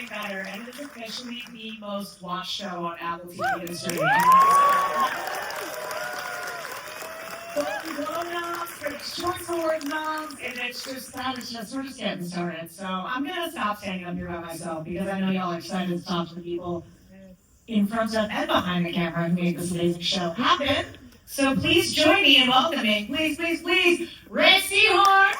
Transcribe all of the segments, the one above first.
better, and it's officially the most watched show on Apple TV history. Golden noms, Critics' Choice Award noms, and we're just getting started. So I'm gonna stop standing up here by myself because I know y'all are excited to talk to the people in front of and behind the camera who made this amazing show happen. So please join me in welcoming, please, Rhea Seehorn.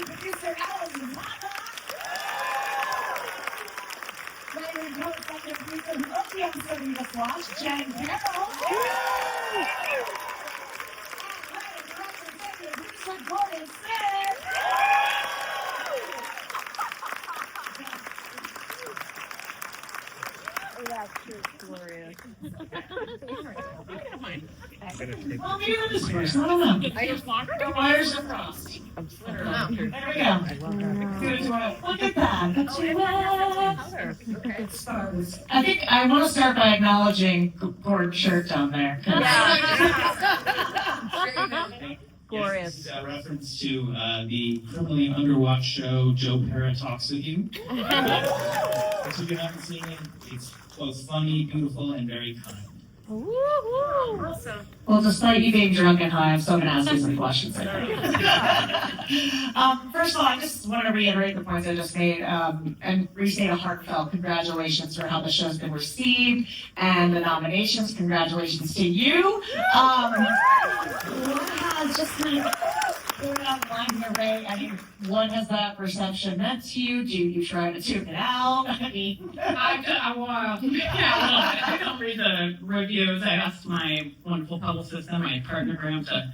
Producer Alison Tatlok. Writer and co-executive producer who wrote the episode we just watched, Jenn Carroll. And writer, director, executive producer, Carlos That's just glorious. Well, maybe we'll just first. I don't know. I just walked The wires are crossed. There we go. Look at that. Okay. I think I want to start by acknowledging Gord's shirt down there. Glorious. Yes, this is a reference to the criminally underwatched show Joe Pera Talks With You. If you haven't seen it, it's both funny, beautiful, and very kind. Awesome. Well, despite you being drunk and high, I'm still going to ask you some questions. First of all, I just want to reiterate the points I just made and restate a heartfelt congratulations for how the show's been received and the nominations. Congratulations to you. What has just kind of going online here, Ray? I mean, what has that perception meant to you? Do you try to tune it out? I mean, I don't read the reviews. I asked my wonderful publicist and my partner Graham to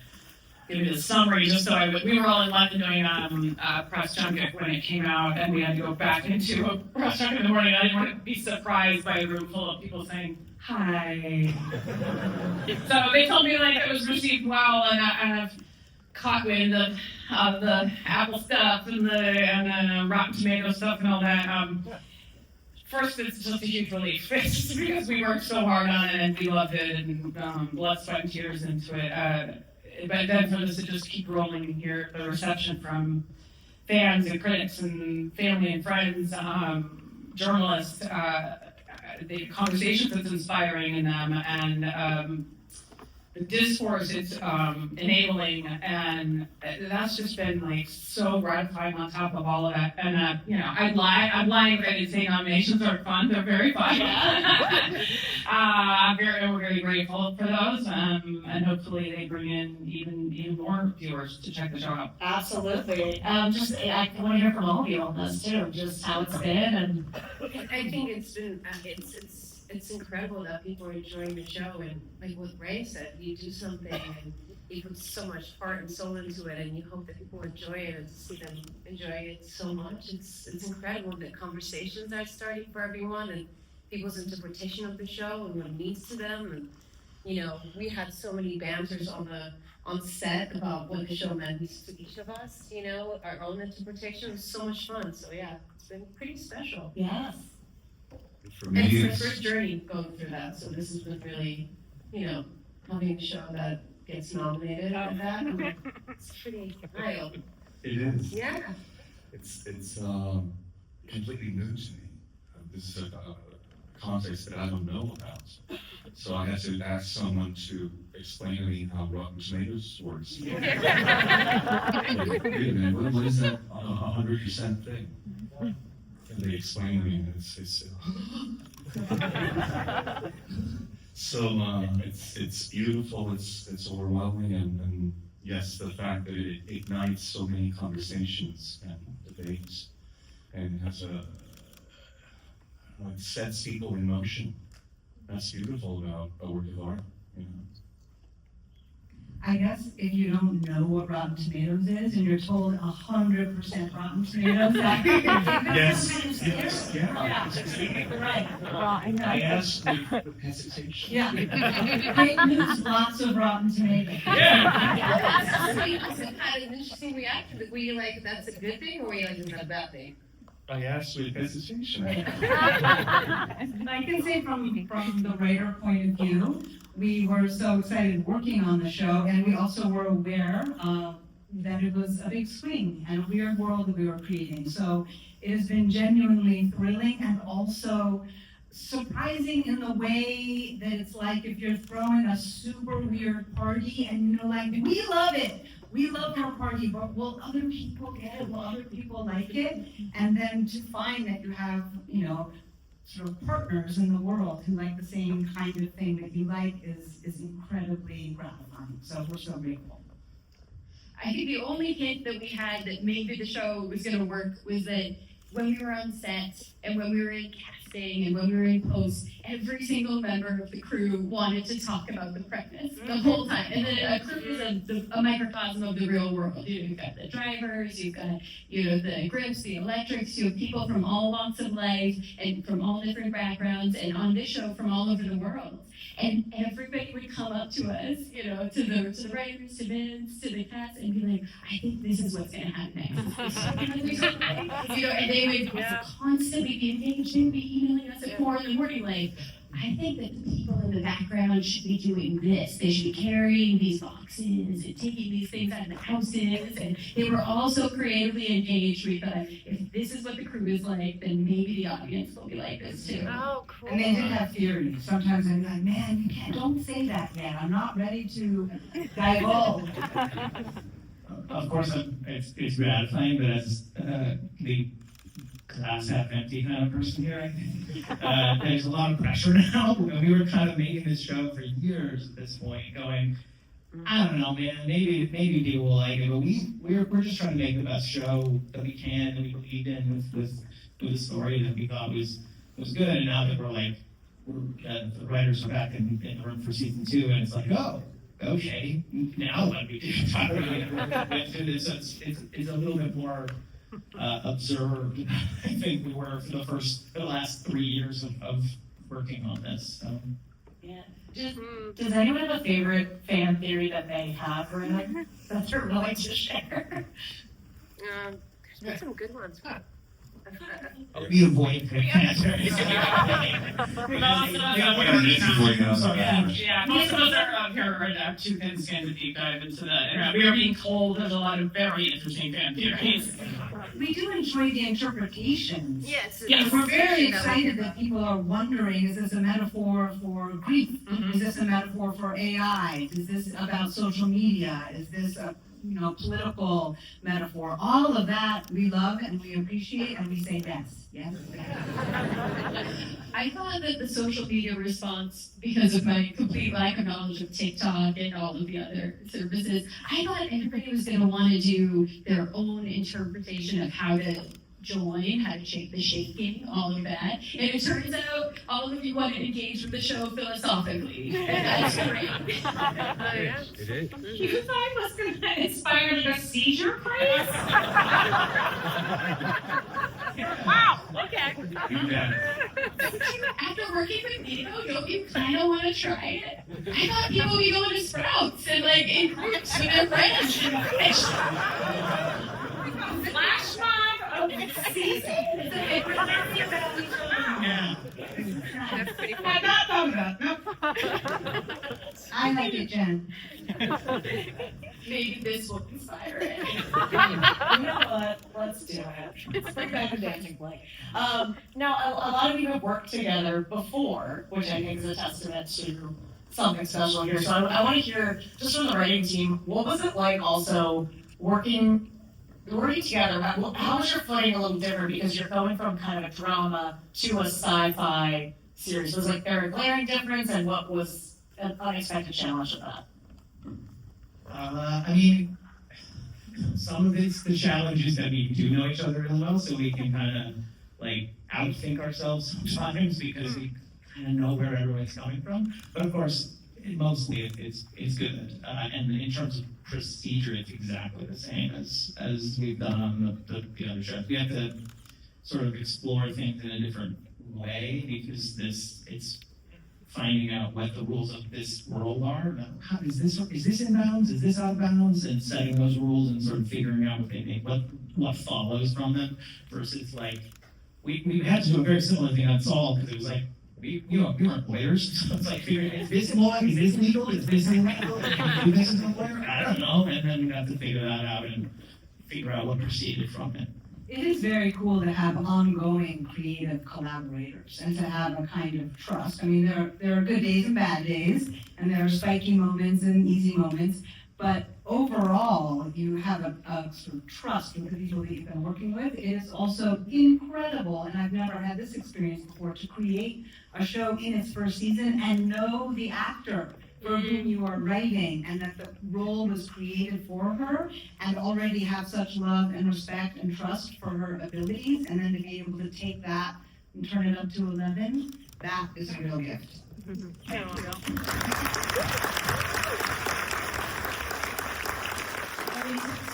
give me the summary just so we were all in London doing a press junket when it came out, and we had to go back into a press junket in the morning. I didn't want to be surprised by a room full of people saying hi. So they told me like it was received well, and I've caught wind of the Apple stuff and the Rotten Tomato stuff and all that. First, it's just a huge relief. It's just because we worked so hard on it and we loved it and blood, sweat, and tears into it. But then for this to just keep rolling and hear the reception from fans and critics and family and friends, journalists, the conversations it's inspiring in them, and the discourse it's enabling, and that's just been like so gratifying on top of all of that. And I'm lying if I didn't say nominations are fun. They're very fun. We're very grateful for those, and hopefully they bring in even more viewers to check the show out. absolutely. I want to hear from all of you on this too, just how it's been and. I think it's been it's incredible that people are enjoying the show, and like what Ray said, you do something and you put so much heart and soul into it, and you hope that people enjoy it, and to see them enjoying it so much, it's incredible. The conversations are starting for everyone and people's interpretation of the show and what it means to them, and we had so many banters on set about what the show meant to each of us, our own interpretation. It was so much fun. So yeah, it's been pretty special. Yes. For And me, it's my first journey going through that, so this has been really, having a show that gets nominated and that, it's pretty wild. It is. Yeah. It's completely new to me. This is a context that I don't know about. So I had to ask someone to explain to me how Rotten Tomatoes works. Wait a minute, what is that 100% thing? And they explain to me, and it's so it's beautiful, it's overwhelming, and yes, the fact that it ignites so many conversations and debates, and has it sets people in motion. That's beautiful about a work of art. I guess if you don't know what Rotten Tomatoes is and you're told 100% Rotten Tomatoes, that Yes, yeah. Right. Right. I asked with hesitation. Yeah. Great news, lots of Rotten Tomatoes. It was kind of an interesting reaction. Were you like, that's a good thing, or were you like, is that a bad thing? I asked with hesitation. And I can say from the writer point of view, we were so excited working on the show, and we also were aware that it was a big swing and a weird world that we were creating. So it has been genuinely thrilling and also surprising in the way that it's like if you're throwing a super weird party and you're like, we love it. We love our party, but will other people get it? Will other people like it? And then to find that you have, sort of partners in the world who like the same kind of thing that you like is incredibly gratifying. So we're so grateful. I think the only hint that we had that maybe the show was going to work was that when we were on set and when we were in casting and when we were in post, every single member of the crew wanted to talk about the premise the whole time. And then a crew is a microcosm of the real world. You've got the drivers, you've got the grips, the electrics, you have people from all walks of life and from all different backgrounds, and on this show from all over the world. And everybody would come up to us, to the writers, to Vince, to the cast, and be like, I think this is what's going to happen next. And they would constantly be engaging, be emailing us at 4 in the morning, like, I think that the people in the background should be doing this. They should be carrying these boxes and taking these things out of the houses. And they were all so creatively engaged. We thought, if this is what the crew is like, then maybe the audience will be like this too. Oh, cool. And they did have theories. Sometimes I'm like, man, don't say that yet. I'm not ready to divulge. Of course, it's gratifying, but as the glass half empty kind of person here, I think there's a lot of pressure now. We were kind of making this show for years at this point, going, I don't know, man, maybe people will like it, but we're just trying to make the best show that we can, that we believed in with a story that we thought was good. And now that the writers are back in the room for season 2, and it's like, oh, okay, now what do we do? How do we do this? So it's a little bit more observed. I think we were for the last 3 years of working on this. Yeah. Does anyone have a favorite fan theory that they have, or that they're willing to share? There's been some good ones. We avoid answers. Yeah, most of us are here right now too thin skin to deep dive into that. And we are being told there's a lot of very interesting fan theories. We do enjoy the interpretations. Yes. Yes. We're very excited that people are wondering, is this a metaphor for grief? Is this a metaphor for AI? Is this about social media? Is this a political metaphor? All of that we love and we appreciate, and we say yes. Yes. I thought that the social media response, because of my complete lack of knowledge of TikTok and all of the other services, I thought everybody was going to want to do their own interpretation of how to join, how to shake the shaking, all of that. And it turns out all of you want to engage with the show philosophically. And that's great. It is. You thought I was going to inspire like a seizure craze? Wow, okay. After working with Nino, don't you kind of want to try it? I thought people would be going to Sprouts and in groups with their friends. Flash mob of season? Yeah. That's pretty I'm funny. not thought about that. I like it, Jen. Maybe this will inspire it. You know what? Let's do it. Let's bring back the dancing play. Now, a lot of you have worked together before, which I think is a testament to something special here. So I want to hear, just from the writing team, what was it like also working together? How was your footing a little different, because you're going from kind of a drama to a sci-fi series? Was there a glaring difference, and what was an unexpected challenge of that? I mean, some of it's the challenge is that we do know each other really well, so we can kind of outthink ourselves sometimes because we kind of know where everyone's coming from. But of course, Mostly it's good, and in terms of procedure, it's exactly the same as we've done on the other shows. We have to sort of explore things in a different way because it's finding out what the rules of this world are. How is this in bounds? Is this out of bounds? And setting those rules and sort of figuring out what they make, what follows from them, versus like we had to do a very similar thing on Saul because it was like we weren't lawyers. So it's like figuring, is this law? Is this legal? Is this illegal? Do this as a lawyer? I don't know. And then we have to figure that out and figure out what proceeded from it. It is very cool to have ongoing creative collaborators and to have a kind of trust. I mean, there are good days and bad days, and there are spiky moments and easy moments, but overall, you have a sort of trust with the people that you've been working with. It is also incredible, and I've never had this experience before, to create a show in its first season and know the actor for whom you are writing, and that the role was created for her, and already have such love and respect and trust for her abilities, and then to be able to take that and turn it up to 11, that is a real gift.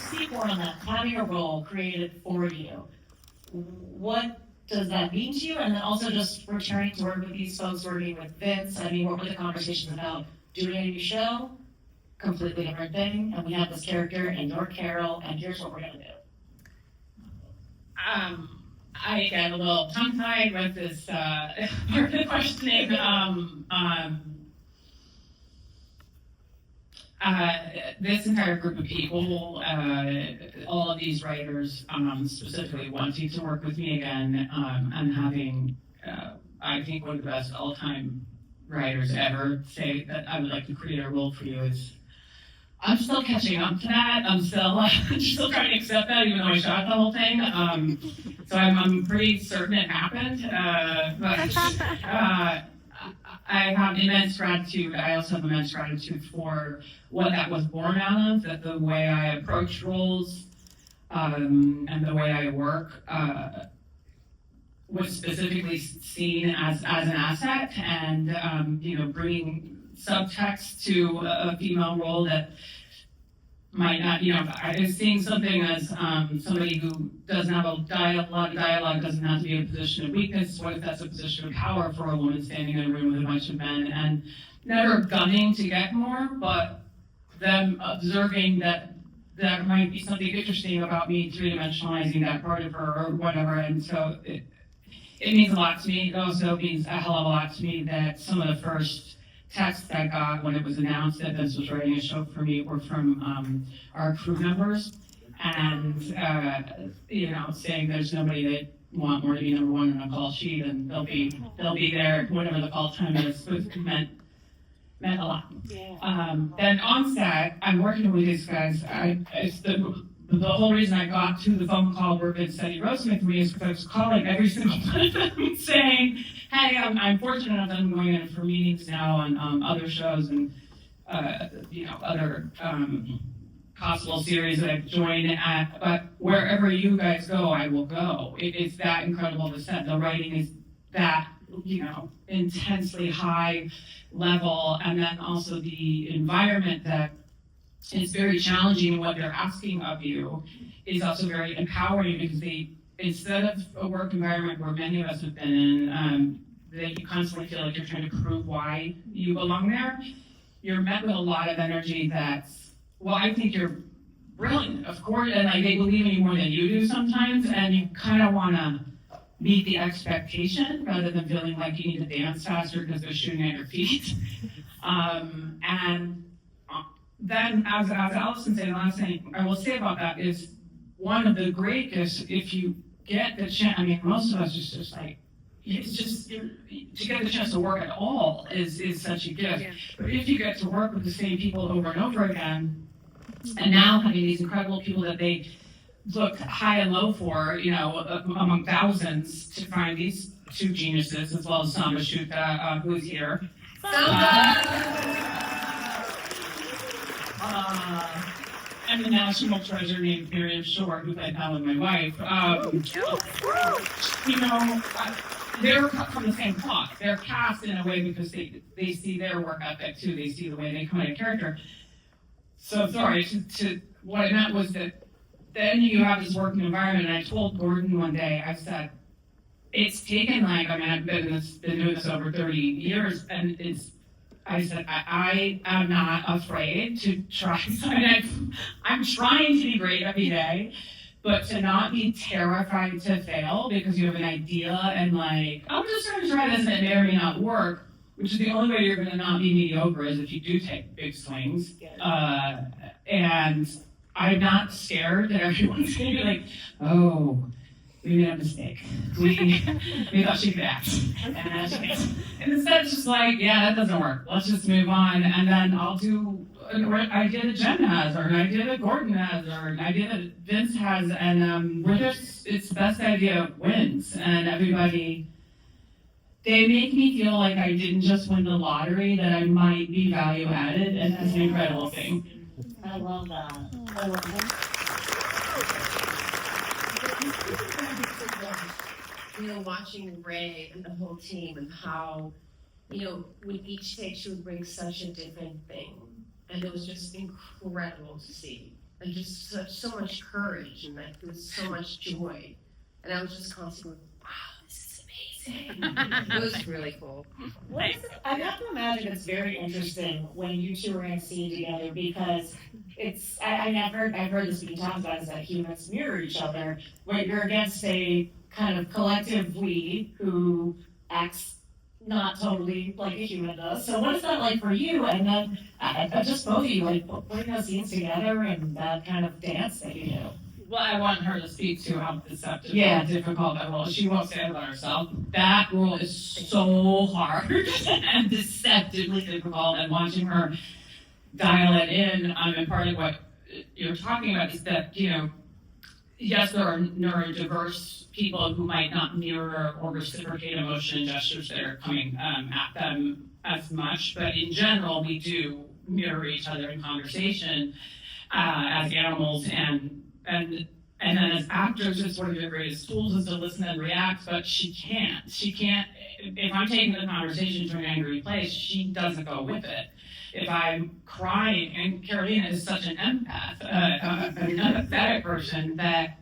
Seehorn, that cameo role created for you, what does that mean to you? And then also just returning to work with these folks, working with Vince, I mean, what were the conversations about doing a new show? Completely different thing, and we have this character and your Carol, and here's what we're gonna do. I get a little tongue-tied with this part of the questioning. This entire group of people, all of these writers, specifically wanting to work with me again, and having, I think, one of the best all-time writers ever say that I would like to create a role for you is, I'm still catching up to that. I'm still trying to accept that, even though I shot the whole thing. So I'm pretty certain it happened. But I have immense gratitude. I also have immense gratitude for what that was born out of, that the way I approach roles and the way I work was specifically seen as an asset, and bringing subtext to a female role that might not, is seeing something as somebody who doesn't have a lot of dialogue, doesn't have to be in a position of weakness. What if that's a position of power for a woman standing in a room with a bunch of men, and never gunning to get more, but them observing that there might be something interesting about me three-dimensionalizing that part of her or whatever. And so it means a lot to me. It also means a hell of a lot to me that some of the first texts I got when it was announced that this was writing a show for me were from our crew members, and saying there's nobody that want more to be number one on a call sheet, and they'll be there whatever the call time is. It meant a lot. Then on set, I'm working with these guys. It's the whole reason I got to the phone call where Vince said he wrote something for me is because I was calling every single one of them saying, hey, I'm fortunate enough that I'm going in for meetings now on other shows and other possible series that I've joined at, but wherever you guys go, I will go. It's that incredible to set. The writing is that, intensely high level, and then also the environment that is very challenging. What they're asking of you is also very empowering, because instead of a work environment where many of us have been in, that you constantly feel like you're trying to prove why you belong there, you're met with a lot of energy that's, well, I think you're brilliant, of course, and they believe in you more than you do sometimes, and you kind of want to meet the expectation rather than feeling like you need to dance faster because they're shooting at your feet. And then, as Alison said, the last thing I will say about that is one of the great gifts, if you get the chance, I mean, most of us just like, it's just, to get the chance to work at all is such a gift. Yeah. But if you get to work with the same people over and over again, and now having these incredible people that they look high and low for, among thousands, to find these two geniuses, as well as Samba Shuka, who's here. And the national treasure named Miriam Short, who I now with my wife. they're cut from the same cloth. They're cast in a way because they see their work ethic too. They see the way they come into character. So sorry, to what I meant was that then you have this working environment, and I told Gordon one day, I said, it's taken I've been doing this over 30 years, and I said, I am not afraid to try something. I'm trying to be great every day, but to not be terrified to fail because you have an idea and I'm just going to try this and it may or may not work, which is the only way you're going to not be mediocre is if you do take big swings. And I'm not scared that everyone's going to be like, oh, we made a mistake. We thought she could act. And instead it's just yeah, that doesn't work. Let's just move on. And then I'll do an idea that Jenn has, or an idea that Gordon has, or an idea that Vince has. And it's the best idea wins. And everybody, they make me feel like I didn't just win the lottery, that I might be value added. And that's an incredible thing. I love that. I love that. Watching Ray and the whole team and how, with each take she would bring such a different thing. And it was just incredible to see. And just so much courage and there was so much joy. And I was just constantly, wow, this is amazing. It was really cool. I have to imagine it's very interesting when you two are in a scene together because I've heard this being talked about is that humans mirror each other, where you're against a kind of collective we who acts not totally like a human does. So what is that like for you? And then just both of you, putting those scenes together and that kind of dance that you do. Well, I want her to speak to how deceptive and difficult that role is. She won't say it about herself. That role is so hard and deceptively difficult, and watching her dial it in, and part of what you're talking about is that, yes, there are neurodiverse people who might not mirror or reciprocate emotion and gestures that are coming at them as much, but in general, we do mirror each other in conversation as animals, and then as actors, it's one of your greatest tools is to listen and react, but she can't, if I'm taking the conversation to an angry place, she doesn't go with it. If I'm crying, and Karolina is such an empath, an empathetic person, that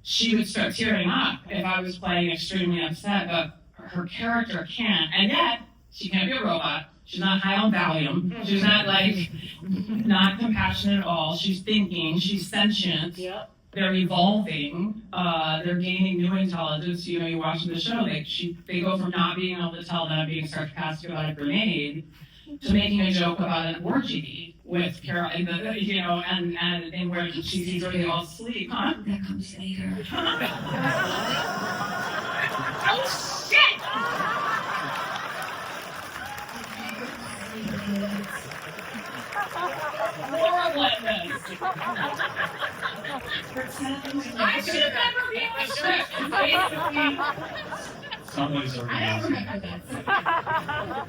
she would start tearing up if I was playing extremely upset, but her character can't, and yet she can't be a robot. She's not high on Valium. She's not not compassionate at all. She's thinking, she's sentient. Yep. They're evolving, they're gaining new intelligence. You watching the show, they go from not being able to tell that I'm being sarcastic about a grenade to making a joke about an orgy with Carol, and where she sees where they all sleep, huh? That comes later. Oh shit! Horrible at this. I should have never been a script. Somebody's already I don't asking. remember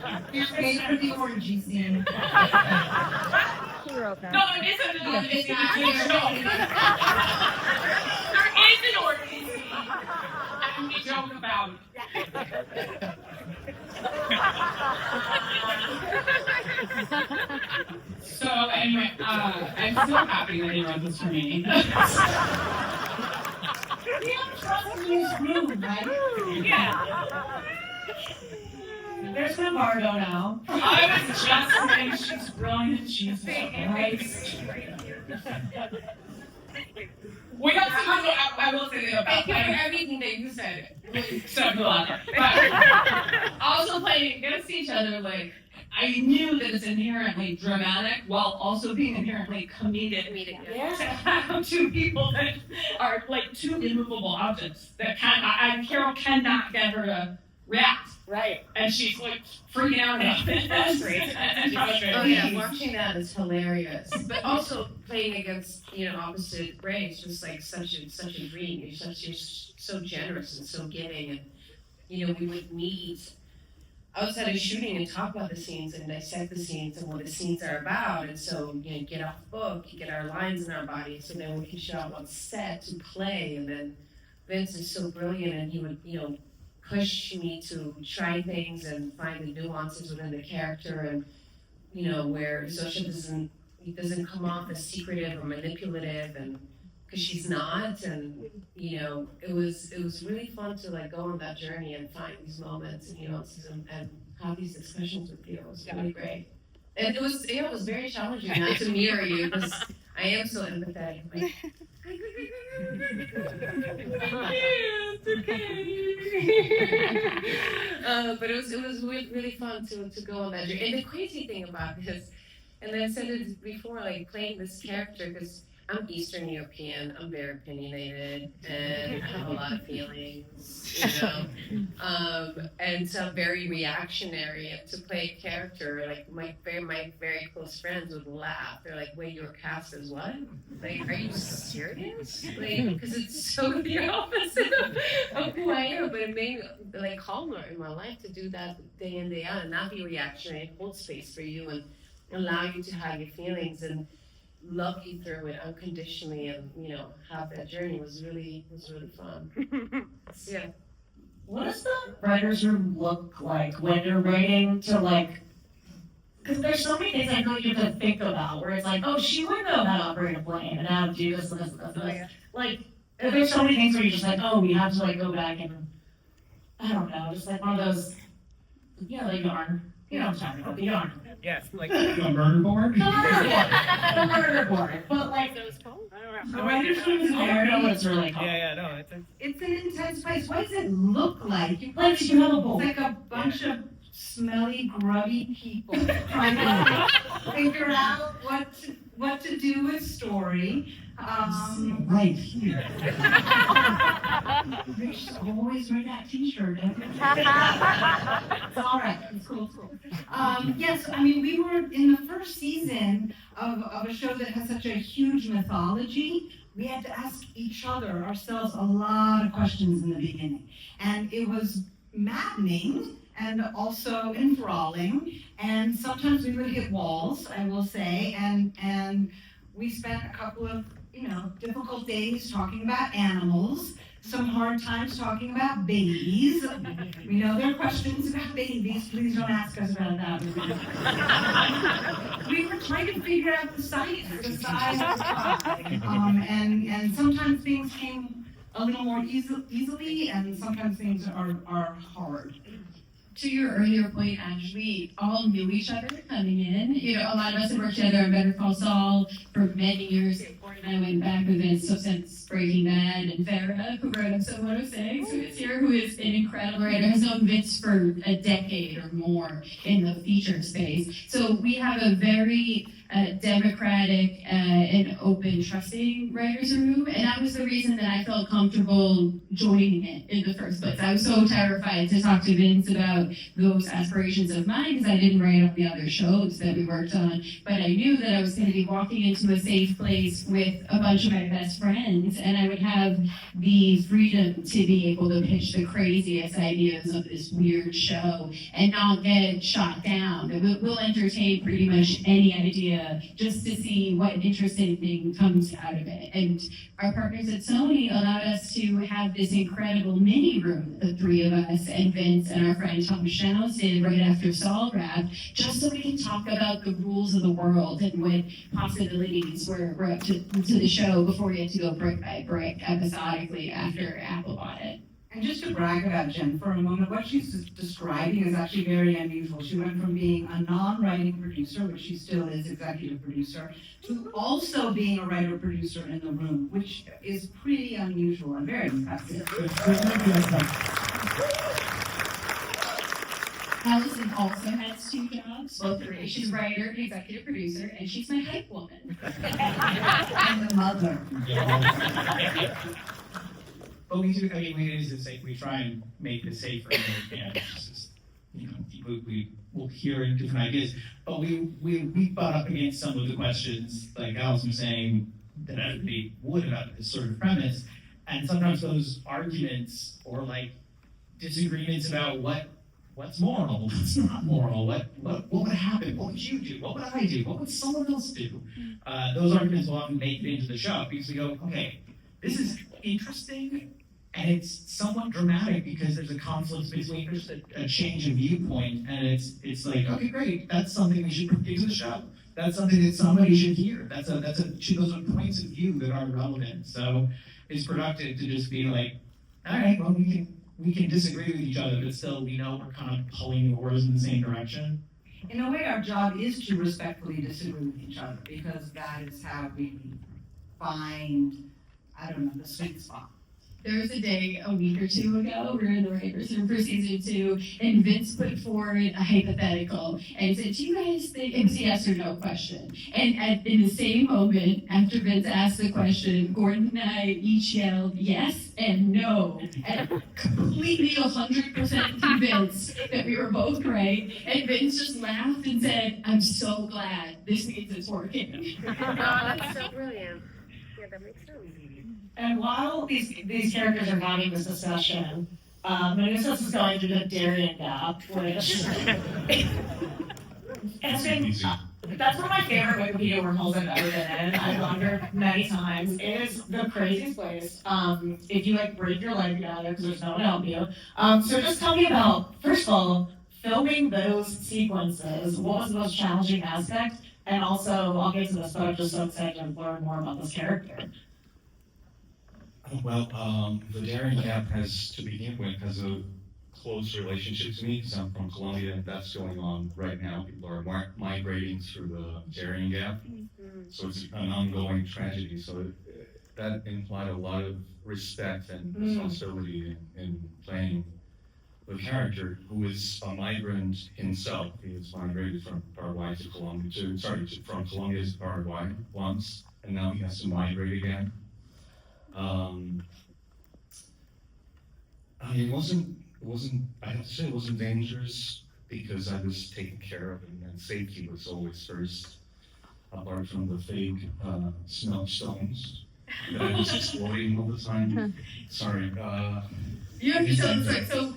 that. You're made for the orgy scene. She wrote that. No, it isn't an orgy scene. There is an orgy scene. And we joke about So anyway, I'm so happy that he wrote this for me. We have trust in this room, right? Yeah. There's an embargo now. I was just saying she's brilliant, she's nice. We also I will say that about Everything that you said. so cool out there. But also playing against each other, I knew that it's inherently dramatic while also being inherently comedic. Yeah. To have two people that are two immovable objects that Carol cannot get her to react. Right. And she's freaking out about it. That's great. And frustrated. Oh yeah, watching that is hilarious. But also playing against opposite Ray is just such a dream. You're so generous and so giving, and we would meet outside of shooting and talk about the scenes and dissect the scenes and what the scenes are about. And so get off the book, get our lines in our body, so then we can show up on set to play. And then Vince is so brilliant, and he would push me to try things and find the nuances within the character, and you know, where Zosha doesn't come off as secretive or manipulative, and because she's not, and you know, it was really fun to like go on that journey and find these moments and nuances and have these discussions with you. It was really great. And it was very challenging not to mirror you, because I am so empathetic. Like, it's okay. But it was really fun to go on that journey. And the crazy thing about this, and I said it before, like playing this character, because I'm Eastern European, I'm very opinionated, and I have a lot of feelings, you know, and so I'm very reactionary. And to play a character, like my very close friends would laugh. They're like, "Wait, you're cast as what? Like, are you serious? Like, because it's so the opposite of who I am." But it made me like calmer in my life to do that day in day out and not be reactionary, hold space for you and allow you to have your feelings and love you through it unconditionally, and you know, have that journey was really fun. So, yeah. What does the writer's room look like when you're writing to like, because there's so many things I feel like you have to think about where it's like, oh, she would know how to operate a plane and how to do this and this and this and this. Like, there's so many things where you're just like, oh, we have to like go back and, I don't know, just like one of those, you know, the yarn. You know what I'm talking about, the yarn. Yes, like a murder board? The murder board. But like, the writer's room is there, I don't know what it's really called. Yeah, no, It's an intense place. What does it look like? Like, you have a bowl. It's like a bunch of smelly, grubby people trying to figure out what to do with story. Right here. Rich always wear that t-shirt. It's all right. It's cool. Yes, I mean, we were in the first season of a show that has such a huge mythology. We had to ask each other, ourselves, a lot of questions in the beginning. And it was maddening and also enthralling. And sometimes we would hit walls, I will say. And we spent a couple of, you know, difficult days talking about animals, some hard times talking about babies. We know there are questions about babies. Please don't ask us about that. We were trying to figure out the size of the pie. And sometimes things came a little more easily, and sometimes things are hard. To your earlier point, Ash, we all knew each other coming in. You know, a lot of us had worked together on Better Call Saul for many years. Courtney and I went back with Vince, so since Breaking Bad, and Farrah, who wrote Episode 106, who is here, who is an incredible writer, has known Vince for a decade or more in the feature space. So we have a very democratic and open, trusting writers room, and that was the reason that I felt comfortable joining it in the first place. I was so terrified to talk to Vince about those aspirations of mine because I didn't write on the other shows that we worked on, but I knew that I was going to be walking into a safe place with a bunch of my best friends, and I would have the freedom to be able to pitch the craziest ideas of this weird show and not get shot down. We'll entertain pretty much any idea just to see what interesting thing comes out of it. And our partners at Sony allowed us to have this incredible mini room, the three of us and Vince and our friend Tom Schaus did right after Saul wrapped, just so we can talk about the rules of the world and what possibilities were up to the show before we had to go brick by brick episodically after Apple bought it. And just to brag about Jenn for a moment, what she's describing is actually very unusual. She went from being a non-writing producer, which she still is executive producer, to also being a writer-producer in the room, which is pretty unusual and very impressive. Alison also has two jobs, both three. She's writer and executive producer, and she's my hype woman. And the mother. But we do, I mean, it is safe. We try and make it safer than we can. It's just, you know, we will hear different ideas. But we butt up against some of the questions, like Alison was saying, that everybody would about this sort of premise. And sometimes those arguments or like disagreements about what's moral, what's not moral, what would happen, what would you do, what would I do, what would someone else do? Those arguments will often make it into the show because we go, okay, this is interesting And it's somewhat dramatic because there's a conflict between just a change of viewpoint, and it's like, okay, great, that's something we should bring to the show. That's something that somebody should hear. Those are points of view that are relevant. So it's productive to just be like, all right, well, we can disagree with each other, but still we know we're kind of pulling the oars in the same direction. In a way, our job is to respectfully disagree with each other, because that is how we find, I don't know, the sweet spot. There was a day a week or two ago, we were in the writers' room for season 2, and Vince put forward a hypothetical and said, do you guys think, it was a yes or no question. And in the same moment, after Vince asked the question, Gordon and I each yelled yes and no, and completely 100% convinced that we were both right. And Vince just laughed and said, I'm so glad, this means it's working. Oh, that's so brilliant. Yeah, that makes sense. And while these characters are having this discussion, Manusis is going through the Darian Gap, which that's one of my favorite Wikipedia wormholes I've ever been in. I've wandered many times. It is the craziest place. If you like break your leg together because there's no one to help you. So just tell me about, first of all, filming those sequences. What was the most challenging aspect? And also, I'll get to this, but I'm just so excited to learn more about this character. Well, the Darian Gap has a close relationship to me because I'm from Colombia, and that's going on right now. People are migrating through the Darian Gap, so it's an ongoing tragedy. So that implied a lot of respect and responsibility in playing the character who is a migrant himself. He has migrated from Paraguay to Colombia, from Colombia to Paraguay once, and now he has to migrate again. I have to say it wasn't dangerous because I was taken care of, and safety was always first, apart from the fake smelt stones that I was exploring all the time. Sorry. So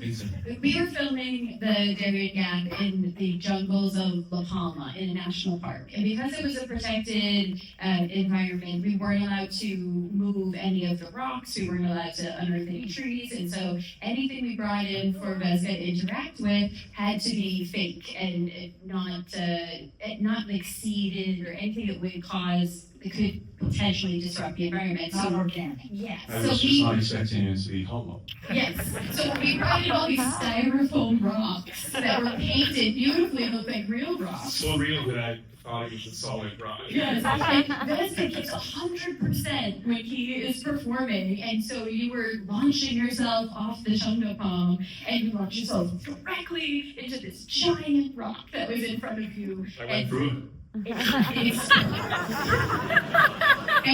we were filming the Darian Gap in the jungles of La Palma in a national park. And because it was a protected environment, we weren't allowed to move any of the rocks, we weren't allowed to unearth any trees, and so anything we brought in for Vesga to interact with had to be fake and not like seeded or anything that would cause, it could potentially disrupt the environment. Not organic. Yes. I was just not expecting it to be hollow. Yes. So we brought in all these styrofoam rocks that were painted beautifully and looked like real rocks. So real that I thought it was a solid rock. Yes. And Vesga gets 100% when he is performing, and so you were launching yourself off the Shungapong, and you launched yourself directly into this giant rock that was in front of you. I went through it. And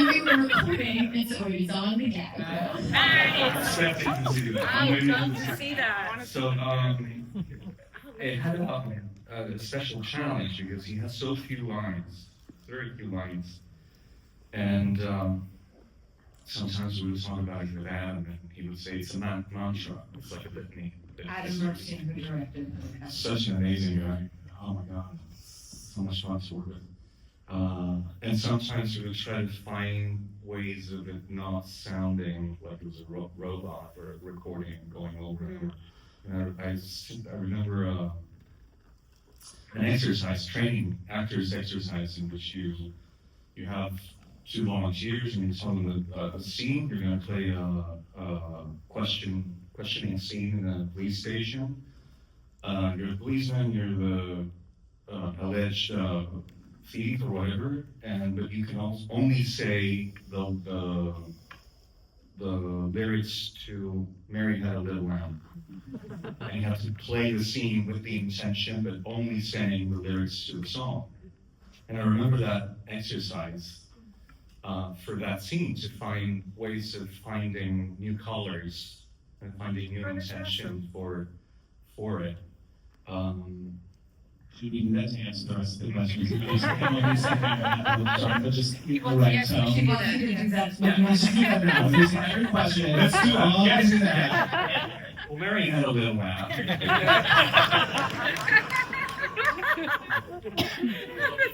we were recording, and so it was on the gag. Expecting to see that. I would love to see that. So, it had a special challenge because he has so few lines, very few lines. And sometimes we would talk about it with Adam, and he would say it's a mantra, it's like a litany. Adam Bernstein, who directed. Such an amazing guy. Oh my God. So much fun to work with. And sometimes we would try to find ways of it not sounding like it was a robot or a recording going over it. And I remember an exercise, training actors exercise in which you have two volunteers and you tell them a scene. You're going to play a questioning scene in a police station. You're the policeman, you're the alleged thief or whatever, but you can only say the lyrics to Mary Had a Little Lamb. And you have to play the scene with the intention, but only saying the lyrics to the song. And I remember that exercise for that scene, to find ways of finding new colors and finding new intention for it. Should we do that to answer the rest of the questions? But just keep the right tone. There's every question. Let's do it. All Yes. do that. Well, Mary had a little laugh.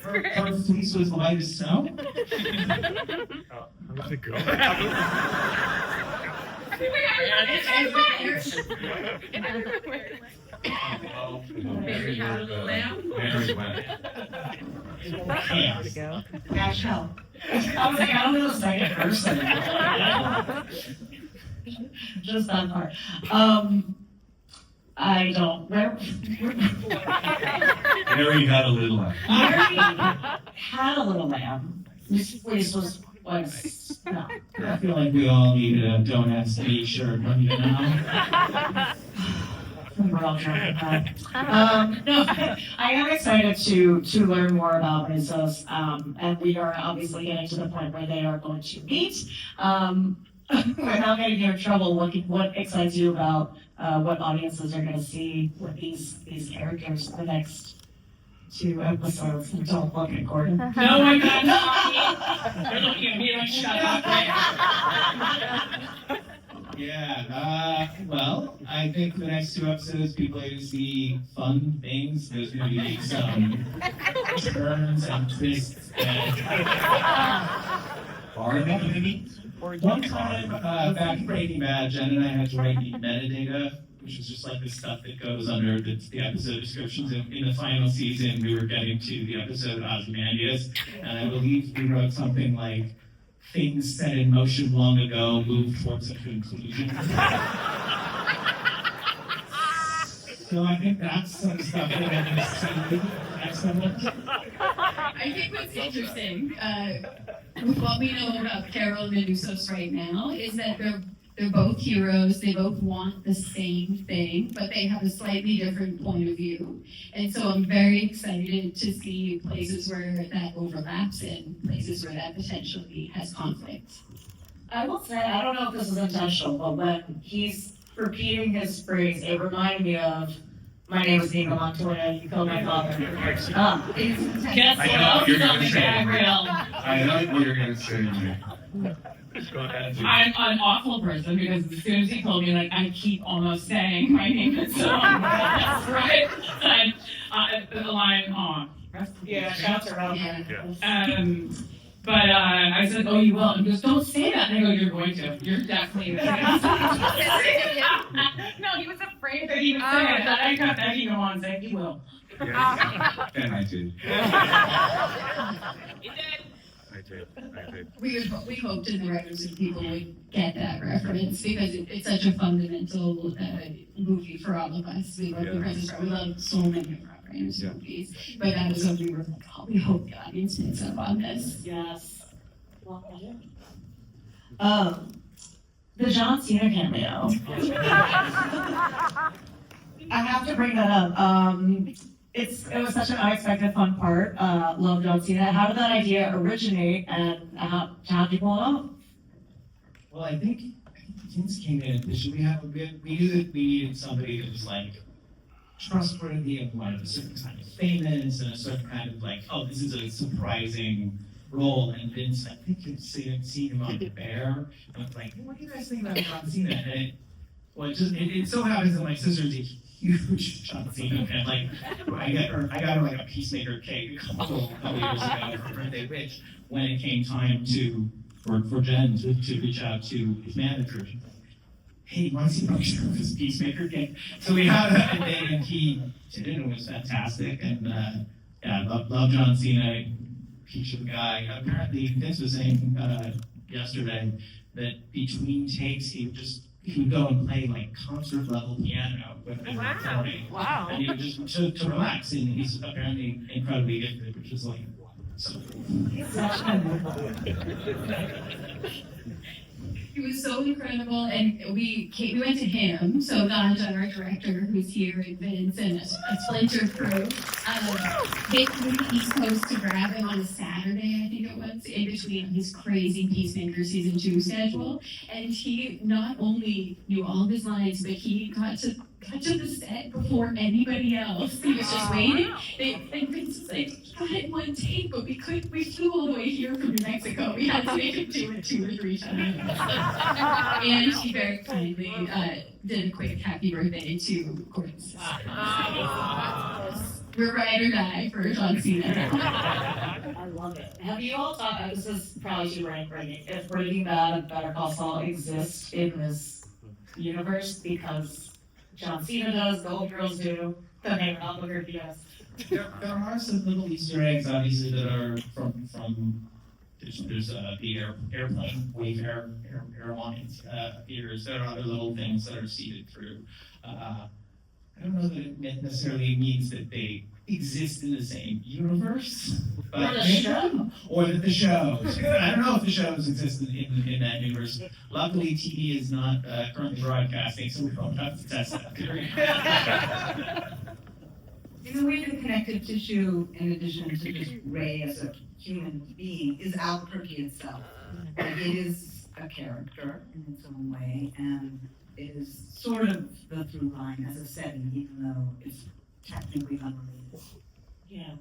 Her fleece was light as snow. How does it go? Mary had a little lamb. Mary went. There we go. Cash help. I was like, I don't know the second person. Just that part. I don't. Mary had a little lamb. Mary had a little lamb. This place was no. I feel like we all need a Don't Ask Me shirt, you know? We're all trying that. No, I am excited to learn more about Rizos, and we are obviously getting to the point where they are going to meet. Without getting you in trouble, what excites you about what audiences are going to see with these characters for the next 2 episodes? Don't look at Gordon. No, I'm not talking. They're looking at me like, shut up. Yeah, well, I think the next 2 episodes, people are going to see fun things. There's going to be some turns and twists and... One time, back in Breaking Bad, Jen and I had to write the metadata, which is just like the stuff that goes under the episode descriptions. In the final season, we were getting to the episode Ozymandias, and I believe we wrote something like, things set in motion long ago move towards a conclusion. So I think that's some stuff that I'm going to see next time. I think what's interesting, with what we know about Carol and Usos right now, is that they're both heroes, they both want the same thing, but they have a slightly different point of view. And so I'm very excited to see places where that overlaps and places where that potentially has conflict. I will say, I don't know if this is intentional, but when he's repeating his phrase, it reminded me of, my name is Inigo Montoya, you killed my father. Guess I what know else what you're is on gonna the say. gag reel? I know what you're going to say to me. Go ahead. I'm an awful person because as soon as he told me, like, I keep almost saying my name is so that's right. The line, rest in Yeah, peace. shouts around Yeah. But I said, oh, you will. And he goes, don't say that. And I go, you're going to. You're definitely going to. No, he was afraid that he would say it. I got that. He go on and say, he will. Yeah. And I did. He did. I did. We hoped in the writers and people would get that reference because it's such a fundamental movie for all of us. We love The Princess Bride. We love so many of our writers' movies. But that was when we were like, oh, we hope the audience picks up on this. Yes. The John Cena cameo. I have to bring that up. It was such an unexpected fun part. Love John Cena. How did that idea originate, and how did you pull it off? Well, I think Vince came in initially. We knew that we needed somebody that was like trustworthy and wanted a certain kind of famous and a certain kind of like, oh, this is a surprising role. And Vince, I think you've seen him on The Bear. And I was like, what do you guys think about John Cena? And it so happens that my sister's a huge John Cena fan. Like, I got her like a Peacemaker cake a couple years ago for her birthday, which when it came time for Jen to reach out to his manager, she's like, hey, you want to see a picture of his Peacemaker cake? So we had that day, and he did it, and it was fantastic. And yeah, love John Cena, peach of a guy. Apparently, Vince was saying yesterday that between takes, he would go and play like concert level piano with the recording. Wow. And he would just to relax, and he's apparently incredibly gifted, which is like so He was so incredible, and we went to him, so Ganja, our director, who's here, and Vince, and a splinter crew. They flew to the East Coast to grab him on a Saturday, I think it was, in between his crazy Peacemaker Season 2 schedule. And he not only knew all of his lines, but he got to the set before anybody else. He was just waiting. And Vince was like, he got it in one take, but we flew all the way here from New Mexico. We had to make him do it 2 or 3 times. And he very kindly did a quick happy birthday to Gordon's sister. We're ride or die for John Cena. I love it. Have you all thought, this is probably too rank breaking, if Breaking Bad and Better Call Saul exist in this universe because John Cena does, the old girls do, the name Albuquerque does. There are some little Easter eggs, obviously, that are from there's the airplane Wayfair airlines theaters. There are other little things that are seeded through. I don't know that it necessarily means that they exist in the same universe, but or that the shows. I don't know if the shows exist in that universe. Luckily, TV is not currently broadcasting, so we don't have to test that theory. In a way, the connective tissue, in addition to just Ray as a human being, is Albuquerque itself. Like, it is a character in its own way, and it is sort of the through line as a setting, even though it's technically unrelated. Yeah.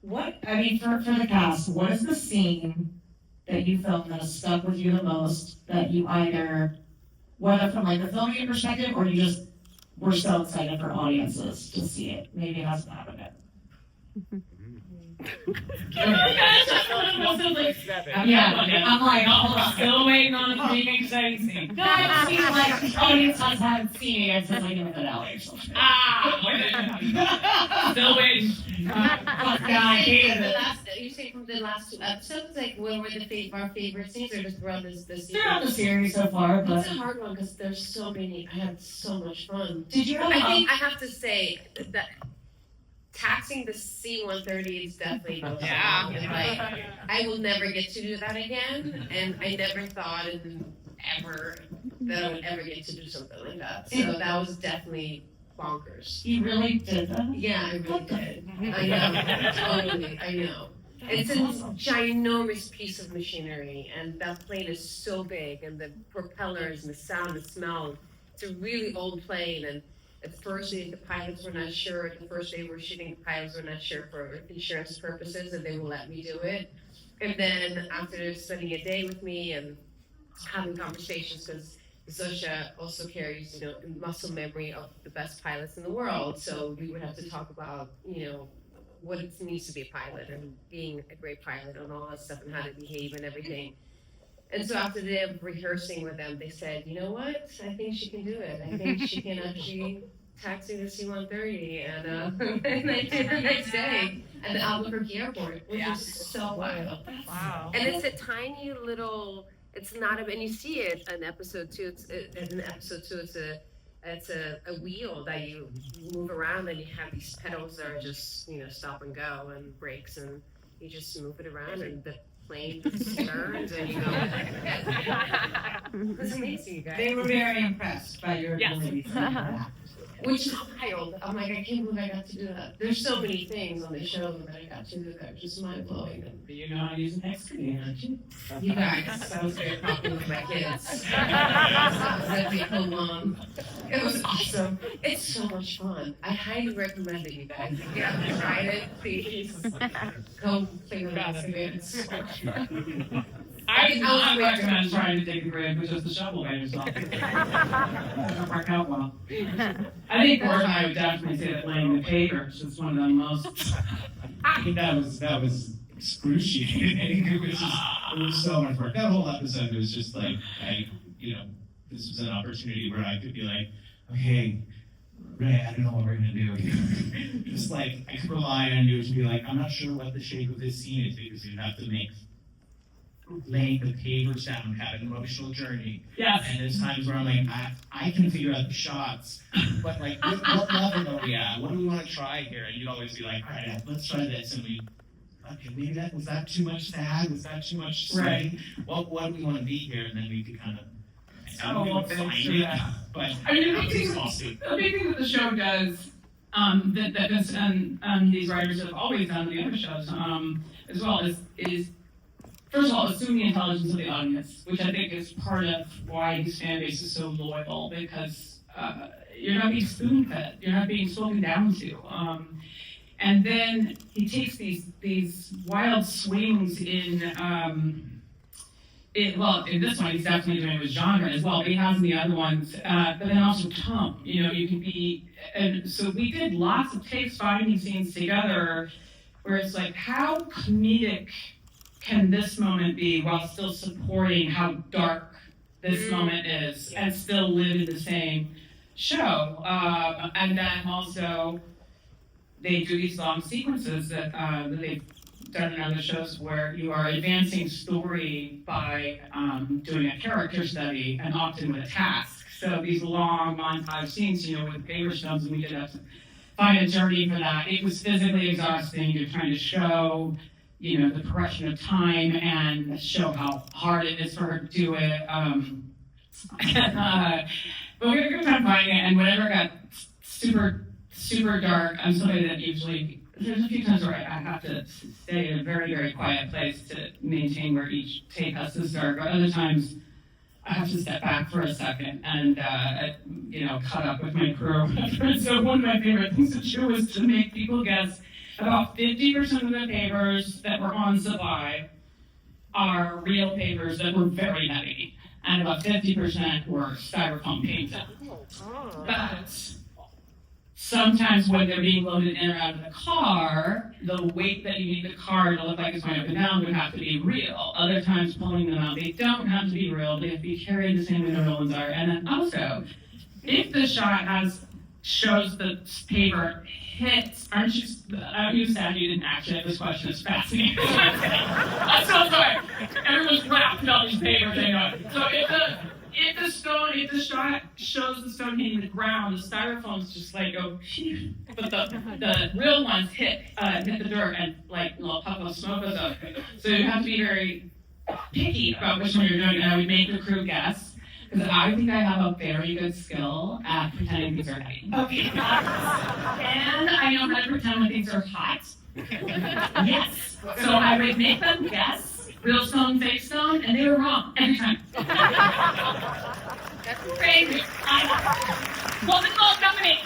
What, I mean, for the cast, what is the scene that you felt that has stuck with you the most, that you either, whether from like the filming perspective, or you just were so excited for audiences to see it? Maybe it hasn't happened yet. Yeah, I'm like, hold on. Still waiting on the big exciting scene. No, I just mean like the audience hasn't seen it since like in the finale or something. Still waiting. I hated it. You say from the last two episodes, like what were our favorite scenes, or just throughout this season? Throughout the series so far, but It's a hard one because there's so many. I had so much fun. did you have I think I have to say that taxing the C-130 is definitely no fun. Yeah. And, like, I will never get to do that again, and I never thought ever that I would ever get to do something like that. So that was definitely bonkers. You really did that? Yeah, I really did. I know, totally, I know. It's a ginormous piece of machinery, and that plane is so big, and the propellers and the sound, the smell. It's a really old plane, and at first the pilots were not sure. The first day we were shooting, the pilots were not sure for insurance purposes that they would let me do it. And then after spending a day with me and having conversations, because Zosha also carries, muscle memory of the best pilots in the world, so we would have to talk about, what it means to be a pilot and being a great pilot and all that stuff and how to behave and everything. And so after the day of rehearsing with them, they said, you know what? I think she can do it. I think she can actually taxi the C-130. And I did the next day at the Albuquerque airport, which is so wild. Wow. And it's a tiny little, it's not, and you see it in episode 2, it's a wheel that you move around, and you have these pedals that are just, stop and go, and brakes, and you just move it around, and the plane turns, and you go. It's amazing, you guys. They were very impressed by your ability to do that. Which is wild. I'm like, I can't believe I got to do that. There's so many things on the show that I got to do that are just mind blowing. But you know how to use an excavator, don't you? You guys, I was very popular with my kids. It was awesome. It's so much fun. I highly recommend it, you guys. If you haven't tried it, please go play with excavators. I would recommend trying to dig a grave with just a shovel by yourself. It doesn't work out well. I think Gordon and I would definitely say that laying the paper is just one of the most. I think that was excruciating. It was so much work. That whole episode was just like, this was an opportunity where I could be like, okay, Ray, I don't know what we're gonna do. Just like, I could rely on you to be like, I'm not sure what the shape of this scene is, because you'd have to make laying the paper down, have an emotional journey. Yes. And there's times where I'm like, I can figure out the shots, but like, what level are we at? What do we want to try here? And you'd always be like, all right, let's try this. And okay, maybe was that too much sad? Was that too much sweating? What do we want to be here? And then we could kind of find it. But I mean, the big thing that the show does, that Vince and these writers have always done in the other shows, as well, is first of all, assume the intelligence of the audience, which I think is part of why his fan base is so loyal, because you're not being spoon-fed, you're not being spoken down to. And then he takes these wild swings in this one, he's definitely doing with genre as well, but he has in the other ones, but then also tone. You can be, and so we did lots of takes finding scenes together where it's like, how comedic can this moment be while still supporting how dark this moment is, and still live in the same show. And then also, they do these long sequences that they've done in other shows where you are advancing story by doing a character study and often with a task. So these long montage scenes, with paper stones, and we did have to find a journey for that. It was physically exhausting. You're trying to show, the progression of time and show how hard it is for her to do it. But we had a good time finding it, and whenever it got super, super dark, I'm somebody that usually, there's a few times where I have to stay in a very, very quiet place to maintain where each tape has to start, but other times I have to step back for a second and, cut up with my crew. So one of my favorite things to do was to make people guess about 50% of the papers that were on supply are real papers that were very heavy, and about 50% were styrofoam painted. But sometimes when they're being loaded in or out of the car, the weight that you need the car to look like it's going up and down would have to be real. Other times pulling them out, they don't have to be real, they have to be carried the same way the real ones are. And then also, if the shot shows the paper hits, aren't you sad you didn't actually have this question? It's fascinating. I'm so sorry. Everyone's wrapped in all these papers, they know. So if the shot shows the stone hitting the ground, the styrofoams just go, phew. But the real ones hit the dirt and a little puff of smoke goes up. So you have to be very picky about which one you're doing, and I would make the crew guess. Because I think I have a very good skill at pretending things are heavy. Okay. And I know how to pretend when things are hot. Yes. So I would make them guess real stone, fake stone, and they were wrong every time. That's crazy. Golden Globe company.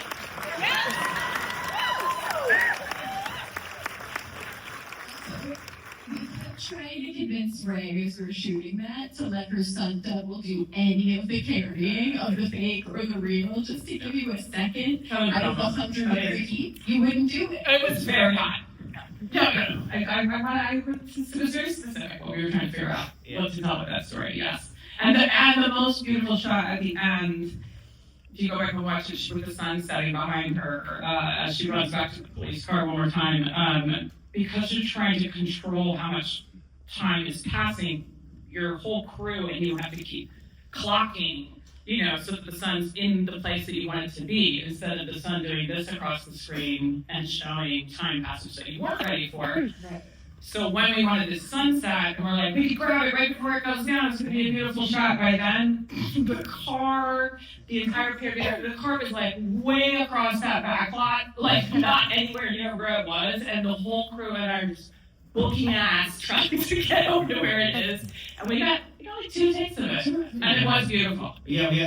Trying to convince Ray as we were shooting that to let her stunt double do any of the carrying of the fake or the real, just to give you a second out of 100 feet. You wouldn't do it. It was very hot. No. I was very specific what we were trying to figure out. What to tell with that story, yes. And the most beautiful shot at the end, if you go back and watch it with the sun setting behind her as she runs back to the police car one more time, because you're trying to control how much time is passing, your whole crew and you have to keep clocking, so that the sun's in the place that you want it to be, instead of the sun doing this across the screen and showing time passage that you weren't ready for. Right. So when we wanted this sunset, and we're like, we can grab it right before it goes down, it's gonna be a beautiful shot. By then, the entire period, the car was way across that back lot, not anywhere near where it was, and the whole crew and I just booking ass trying to get over to where it is, and we got 2 takes of it, and it was beautiful. Yeah, we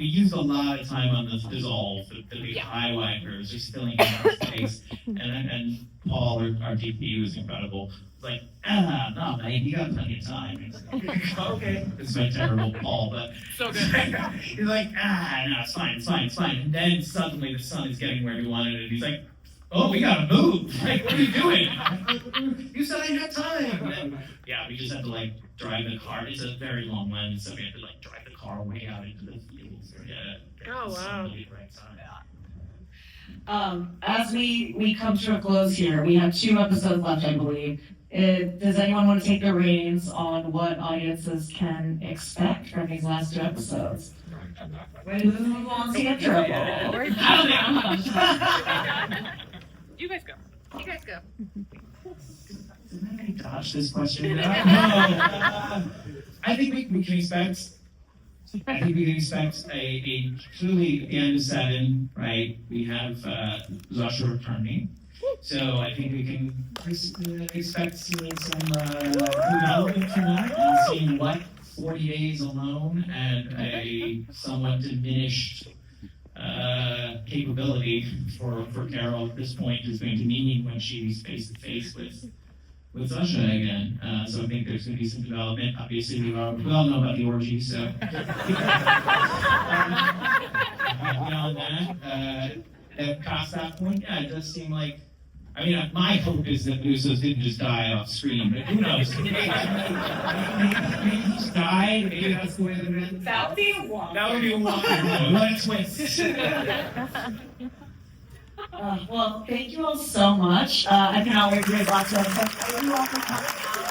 used a lot of time on the dissolve, the big highlighters, just filling in space, and Paul, our DP, was incredible. Like, no, man, you got plenty of time. Okay, it's my terrible Paul, but so good. He's like, no, it's fine. And then suddenly the sun is getting where we wanted it. He's like, oh, we gotta move. What are you doing? You said I had time. And, we just had to drive the car. It's a very long lens, so we had to drive the car way out into the fields. Oh wow. As we come to a close here, we have 2 episodes left, I believe. Does anyone want to take the reins on what audiences can expect from these last 2 episodes? Let's move on to intro. You guys go. Did I dodge this question? No. I think we can expect. A truly at the end of 7, right? We have Zasha returning, so I think we can expect some development tonight and seeing what 40 days alone and a somewhat diminished capability for Carol at this point is going to mean when she's face to face with Zasha again. So I think there's going to be some development. Obviously, we all know about the orgy, so. Beyond that, past that point, it does seem like I mean, my hope is that Usos didn't just die off screen, but who knows? Maybe he's died, maybe that's the way that it ends. That would be a walk. That would be a wonderful, what a twist. Well, thank you all so much. I cannot wait to hear lots of. Thank you all for coming out.